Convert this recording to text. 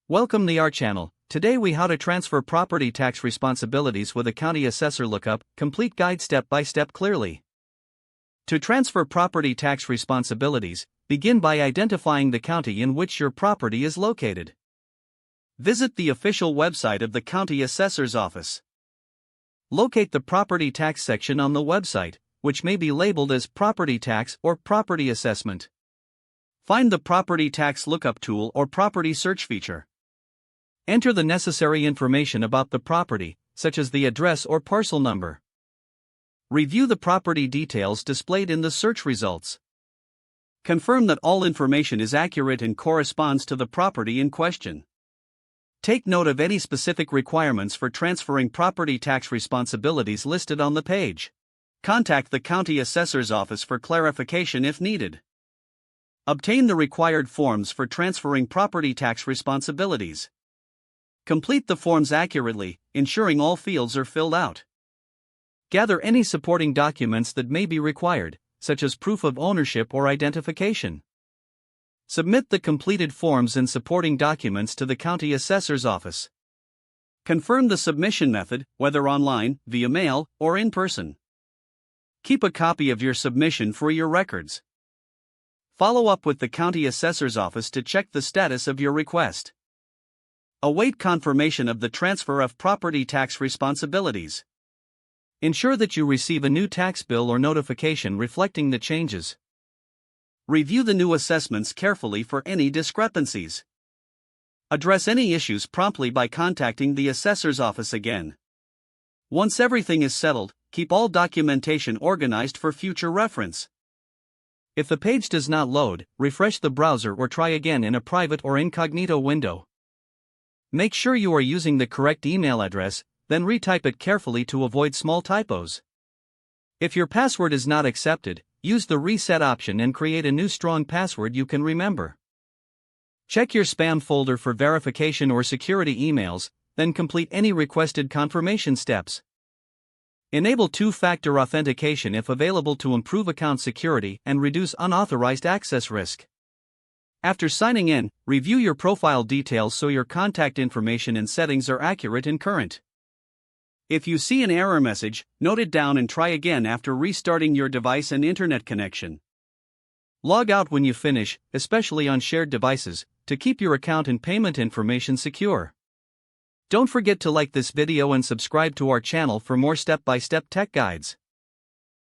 Welcome to our channel. Today we how to transfer property tax responsibilities with a county assessor lookup, complete guide step by step clearly. To transfer property tax responsibilities, begin by identifying the county in which your property is located. Visit the official website of the county assessor's office. Locate the property tax section on the website, which may be labeled as property tax or property assessment. Find the property tax lookup tool or property search feature. Enter the necessary information about the property, such as the address or parcel number. Review the property details displayed in the search results. Confirm that all information is accurate and corresponds to the property in question. Take note of any specific requirements for transferring property tax responsibilities listed on the page. Contact the county assessor's office for clarification if needed. Obtain the required forms for transferring property tax responsibilities. Complete the forms accurately, ensuring all fields are filled out. Gather any supporting documents that may be required, such as proof of ownership or identification. Submit the completed forms and supporting documents to the county assessor's office. Confirm the submission method, whether online, via mail, or in person. Keep a copy of your submission for your records. Follow up with the county assessor's office to check the status of your request. Await confirmation of the transfer of property tax responsibilities. Ensure that you receive a new tax bill or notification reflecting the changes. Review the new assessments carefully for any discrepancies. Address any issues promptly by contacting the assessor's office again. Once everything is settled, keep all documentation organized for future reference. If the page does not load, refresh the browser or try again in a private or incognito window. Make sure you are using the correct email address, then retype it carefully to avoid small typos. If your password is not accepted, use the reset option and create a new strong password you can remember. Check your spam folder for verification or security emails, then complete any requested confirmation steps. Enable two-factor authentication if available to improve account security and reduce unauthorized access risk. After signing in, review your profile details so your contact information and settings are accurate and current. If you see an error message, note it down and try again after restarting your device and internet connection. Log out when you finish, especially on shared devices, to keep your account and payment information secure. Don't forget to like this video and subscribe to our channel for more step-by-step tech guides.